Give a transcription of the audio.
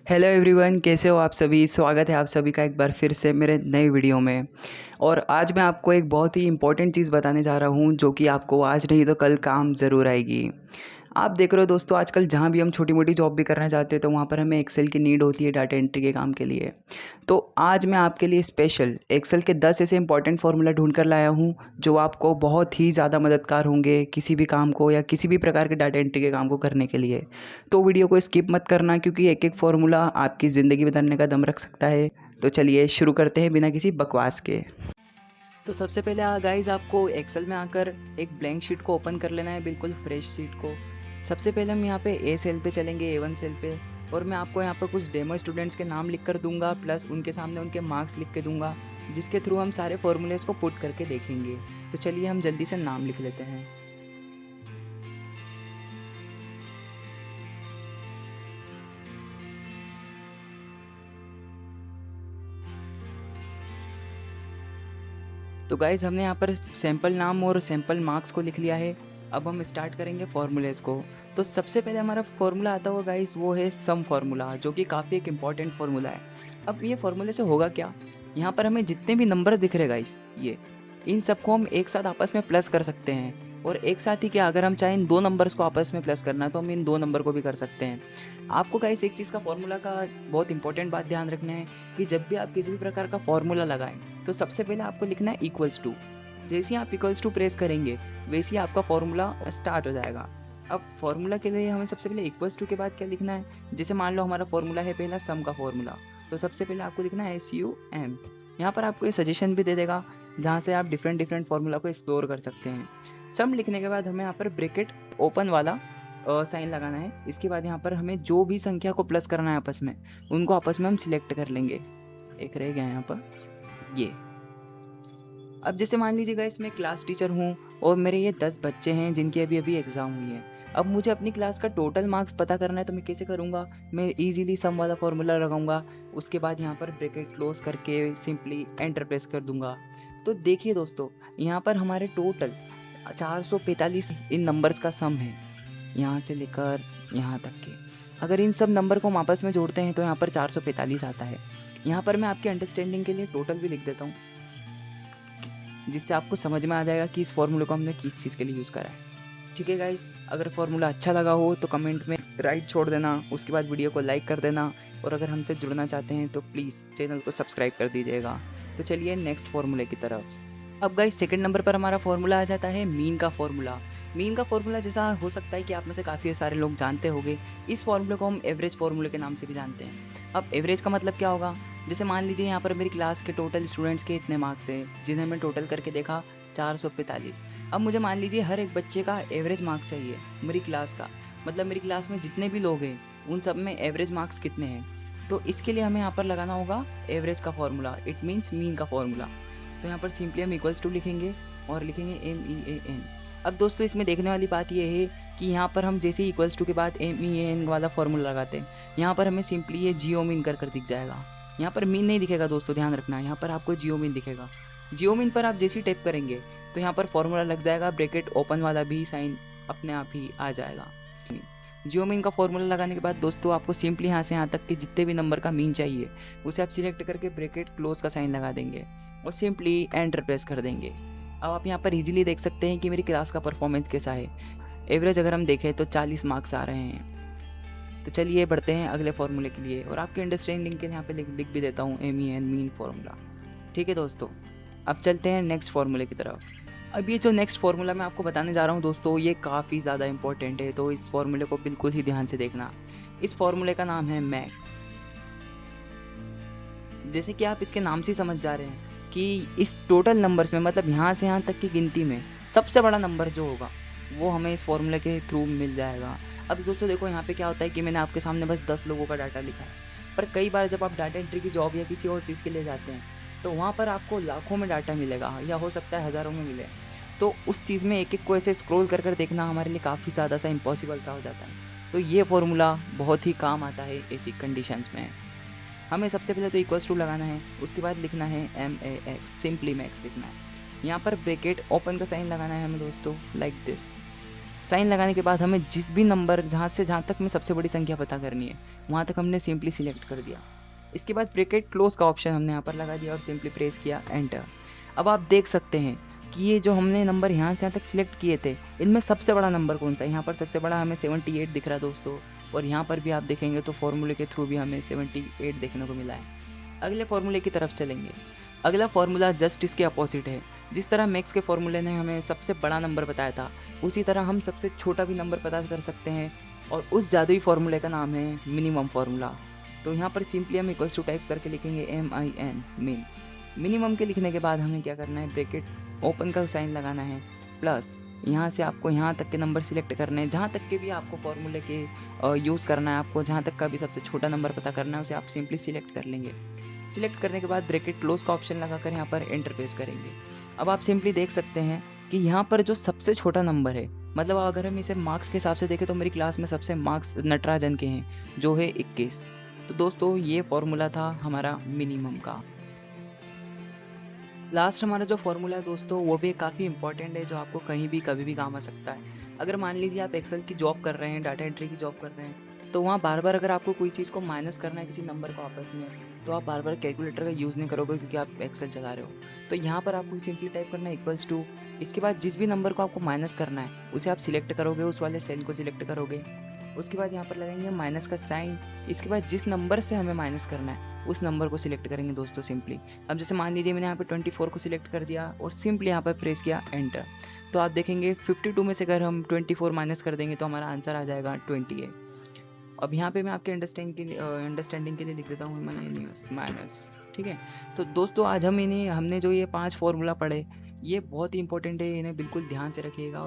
Hello everyone, कैसे हो आप सभी। स्वागत है आप सभी का एक बार फिर से मेरे नए वीडियो में। और आज मैं आपको एक बहुत ही इम्पोर्टेंट चीज़ बताने जा रहा हूँ जो कि आपको आज नहीं तो कल काम ज़रूर आएगी। आप देख रहे हो दोस्तों, आजकल जहाँ भी हम छोटी मोटी जॉब भी करना चाहते हैं तो वहाँ पर हमें एक्सेल की नीड होती है डाटा एंट्री के काम के लिए। तो आज मैं आपके लिए स्पेशल एक्सेल के 10 ऐसे इंपॉर्टेंट फार्मूला ढूंढ कर लाया हूँ जो आपको बहुत ही ज़्यादा मददगार होंगे किसी भी काम को या किसी भी प्रकार के डाटा एंट्री के काम को करने के लिए। तो वीडियो को स्किप मत करना क्योंकि एक एक फार्मूला आपकी ज़िंदगी बदलने का दम रख सकता है। तो चलिए शुरू करते हैं बिना किसी बकवास के। तो सबसे पहले गाइस आपको एक्सेल में आकर एक ब्लैंक शीट को ओपन कर लेना है, बिल्कुल फ्रेश शीट को। सबसे पहले हम यहाँ पे ए सेल पे चलेंगे, A1 सेल पे। और मैं आपको यहाँ पर कुछ डेमो स्टूडेंट्स के नाम लिख कर दूंगा, प्लस उनके सामने उनके मार्क्स लिख के दूंगा, जिसके थ्रू हम सारे फॉर्मूलेस को पुट करके देखेंगे। तो चलिए हम जल्दी से नाम लिख लेते हैं। तो गाइज़ हमने यहाँ पर सैम्पल नाम और सैम्पल मार्क्स को लिख लिया है। अब हम स्टार्ट करेंगे फार्मूलेज़ को। तो सबसे पहले हमारा फार्मूला आता होगा गाइज़, वो है सम फार्मूला, जो कि काफ़ी एक इम्पॉर्टेंट फार्मूला है। अब ये फार्मूले से होगा क्या, यहाँ पर हमें जितने भी नंबर्स दिख रहे गाइज़, ये इन सबको हम एक साथ आपस में प्लस कर सकते हैं। और एक साथ ही क्या, अगर हम चाहें इन दो नंबर्स को आपस में प्लस करना है तो हम इन दो नंबर को भी कर सकते हैं। आपको गाइस एक चीज़ का फार्मूला का बहुत इंपॉर्टेंट बात ध्यान रखना है कि जब भी आप किसी भी प्रकार का फार्मूला लगाएं तो सबसे पहले आपको लिखना है इक्वल्स टू। जैसे ही आप इक्वल्स टू प्रेस करेंगे वैसे ही आपका फार्मूला स्टार्ट हो जाएगा। अब फार्मूला के लिए हमें सबसे पहले इक्वल्स टू के बाद क्या लिखना है, जैसे मान लो हमारा फार्मूला है पहला सम का फार्मूला, तो सबसे पहले आपको लिखना है SUM। यहाँ पर आपको ये सजेशन भी दे देगा जहाँ से आप डिफरेंट फार्मूला को एक्सप्लोर कर सकते हैं। सम लिखने के बाद हमें यहाँ पर ब्रैकेट ओपन वाला साइन लगाना है। इसके बाद यहाँ पर हमें जो भी संख्या को प्लस करना है आपस में, उनको आपस में हम सिलेक्ट कर लेंगे। एक रह गया यहाँ पर ये। अब जैसे मान लीजिएगा इसमें क्लास टीचर हूँ और मेरे ये 10 बच्चे हैं जिनकी अभी अभी एग्ज़ाम हुई है। अब मुझे अपनी क्लास का टोटल मार्क्स पता करना है तो मैं कैसे करूँगा, मैं इजीली सम वाला फार्मूला लगाऊंगा। उसके बाद यहाँ पर ब्रैकेट क्लोज करके सिंपली एंटर प्रेस कर दूंगा। तो देखिए दोस्तों, यहाँ पर हमारे टोटल 445 इन नंबर्स का सम है, यहाँ से लेकर यहाँ तक के। अगर इन सब नंबर को हम आपस में जोड़ते हैं तो यहाँ पर 445 आता है। यहाँ पर मैं आपके अंडरस्टैंडिंग के लिए टोटल भी लिख देता हूँ, जिससे आपको समझ में आ जाएगा कि इस फॉर्मूले को हमने किस चीज़ के लिए यूज़ करा है। ठीक है गाइस, अगर फार्मूला अच्छा लगा हो तो कमेंट में राइट छोड़ देना, उसके बाद वीडियो को लाइक कर देना, और अगर हमसे जुड़ना चाहते हैं तो प्लीज़ चैनल को सब्सक्राइब कर दीजिएगा। तो चलिए नेक्स्ट फार्मूले की तरफ। अब गाइस सेकंड नंबर पर हमारा फार्मूला आ जाता है मीन का फार्मूला। मीन का फार्मूला जैसा हो सकता है कि आप में से काफ़ी सारे लोग जानते होंगे, इस फार्मूले को हम एवरेज फार्मूले के नाम से भी जानते हैं। अब एवरेज का मतलब क्या होगा, जैसे मान लीजिए यहाँ पर मेरी क्लास के टोटल स्टूडेंट्स के इतने मार्क्स हैं जिन्हें मैं टोटल करके देखा 445। अब मुझे मान लीजिए हर एक बच्चे का एवरेज मार्क्स चाहिए मेरी क्लास का, मतलब मेरी क्लास में जितने भी लोग हैं उन सब में एवरेज मार्क्स कितने हैं। तो इसके लिए हमें यहाँ पर लगाना होगा एवरेज का फार्मूला, इट मीन्स मीन का फार्मूला। तो यहाँ पर सिंपली हम इक्वल्स टू लिखेंगे और लिखेंगे MEAN। अब दोस्तों इसमें देखने वाली बात यह है कि यहाँ पर हम जैसे ही इक्वल्स टू के बाद MEAN वाला फार्मूला लगाते हैं, यहाँ पर हमें सिंपली ये जियो मीन कर दिख जाएगा। यहाँ पर मीन नहीं दिखेगा दोस्तों, ध्यान रखना, यहाँ पर आपको जियो मीन दिखेगा। जियो मीन पर आप जैसे ही टाइप करेंगे तो यहाँ पर फार्मूला लग जाएगा, ब्रैकेट ओपन वाला भी साइन अपने आप ही आ जाएगा। जियो मीन का फार्मूला लगाने के बाद दोस्तों आपको सिंपली यहाँ से यहाँ तक के जितने भी नंबर का मीन चाहिए उसे आप सिलेक्ट करके ब्रैकेट क्लोज का साइन लगा देंगे और सिंपली एंटर प्रेस कर देंगे। अब आप यहाँ पर इजीली देख सकते हैं कि मेरी क्लास का परफॉर्मेंस कैसा है। एवरेज अगर हम देखें तो 40 मार्क्स आ रहे हैं। तो चलिए बढ़ते हैं अगले फार्मूले के लिए, और आपके अंडरस्टैंडिंग के लिए यहाँ पे लिख भी देता हूँ MEAN मीन फार्मूला। ठीक है दोस्तों, अब चलते हैं नेक्स्ट फार्मूले की तरफ। अब ये जो नेक्स्ट फार्मूला मैं आपको बताने जा रहा हूँ दोस्तों, ये काफ़ी ज़्यादा इंपॉर्टेंट है, तो इस फार्मूले को बिल्कुल ही ध्यान से देखना। इस फार्मूले का नाम है मैक्स। जैसे कि आप इसके नाम से समझ जा रहे हैं कि इस टोटल नंबर्स में, मतलब यहाँ से यहाँ तक की गिनती में सबसे बड़ा नंबर जो होगा वो हमें इस फार्मूले के थ्रू मिल जाएगा। अब दोस्तों देखो यहाँ पे क्या होता है कि मैंने आपके सामने बस 10 लोगों का डाटा लिखा है, पर कई बार जब आप डाटा एंट्री की जॉब या किसी और चीज़ के लिए जाते हैं तो वहाँ पर आपको लाखों में डाटा मिलेगा या हो सकता है हज़ारों में मिले। तो उस चीज़ में एक एक को ऐसे स्क्रॉल कर देखना हमारे लिए काफ़ी ज़्यादा सा इम्पॉसिबल सा हो जाता है। तो ये फार्मूला बहुत ही काम आता है ऐसी कंडीशंस में। हमें सबसे पहले तो इक्वल्स टू लगाना है, उसके बाद लिखना है MAX, सिंपली मैक्स लिखना है। यहाँ पर ब्रैकेट ओपन का साइन लगाना है हमें दोस्तों, लाइक दिस। साइन लगाने के बाद हमें जिस भी नंबर जहाँ से जहाँ तक में सबसे बड़ी संख्या पता करनी है वहाँ तक हमने सिंपली सिलेक्ट कर दिया। इसके बाद ब्रैकेट क्लोज का ऑप्शन हमने यहाँ पर लगा दिया और सिंपली प्रेस किया एंटर। अब आप देख सकते हैं कि ये जो हमने नंबर यहाँ से यहाँ तक सिलेक्ट किए थे इनमें सबसे बड़ा नंबर कौन सा है। यहाँ पर सबसे बड़ा हमें 78 दिख रहा है दोस्तों, और यहाँ पर भी आप देखेंगे तो फॉर्मूले के थ्रू भी हमें 78 देखने को मिला है। अगले फॉर्मूले की तरफ चलेंगे। अगला फॉर्मूला जस्ट इसके अपोजिट है। जिस तरह मैक्स के फॉर्मूले ने हमें सबसे बड़ा नंबर बताया था उसी तरह हम सबसे छोटा भी नंबर पता कर सकते हैं, और उस जादुई फॉर्मूले का नाम है मिनिमम फार्मूला। तो यहाँ पर सिंपली हम इक्वल्स टू टाइप करके लिखेंगे MIN मिन। मिनिमम के लिखने के बाद हमें क्या करना है, ब्रैकेट ओपन का साइन लगाना है, प्लस यहाँ से आपको यहाँ तक के नंबर सिलेक्ट करने हैं, जहाँ तक के भी आपको फॉर्मूले के यूज़ करना है, आपको जहाँ तक का भी सबसे छोटा नंबर पता करना है उसे आप सिंपली सिलेक्ट कर लेंगे। सिलेक्ट करने के बाद ब्रैकेट क्लोज का ऑप्शन लगाकर यहाँ पर एंटर प्रेस करेंगे। अब आप सिंपली देख सकते हैं कि यहाँ पर जो सबसे छोटा नंबर है, मतलब अगर हम इसे मार्क्स के हिसाब से देखें तो मेरी क्लास में सबसे मार्क्स नटराजन के हैं जो है 21। तो दोस्तों ये फॉर्मूला था हमारा मिनिमम का। लास्ट हमारा जो फॉर्मूला है दोस्तों वो भी काफ़ी इंपॉर्टेंट है, जो आपको कहीं भी कभी भी काम आ सकता है। अगर मान लीजिए आप एक्सेल की जॉब कर रहे हैं, डाटा एंट्री की जॉब कर रहे हैं, तो वहाँ बार बार अगर आपको कोई चीज़ को माइनस करना है किसी नंबर को आपस में, तो आप बार बार कैलकुलेटर का यूज़ नहीं करोगे क्योंकि आप एक्सेल चला रहे हो। तो यहाँ पर आपको सिंपली टाइप करना है इक्वल्स टू, इसके बाद जिस भी नंबर को आपको माइनस करना है उसे आप सिलेक्ट करोगे, उस वाले सेल को सिलेक्ट करोगे। उसके बाद यहाँ पर लगाएंगे माइनस का साइन। इसके बाद जिस नंबर से हमें माइनस करना है उस नंबर को सिलेक्ट करेंगे दोस्तों सिंपली। अब जैसे मान लीजिए मैंने यहाँ पे 24 को सिलेक्ट कर दिया और सिंपली यहाँ पर प्रेस किया एंटर। तो आप देखेंगे 52 में से अगर हम 24 माइनस कर देंगे तो हमारा आंसर आ जाएगा 28। अब यहाँ पे मैं आपके अंडरस्टैंडिंग के लिए लिख देता हूँ माइनस माइनस, ठीक है। तो दोस्तों आज हमने जो ये 5 फॉर्मूला पढ़े ये बहुत ही इंपॉर्टेंट है, इन्हें बिल्कुल ध्यान से रखिएगा।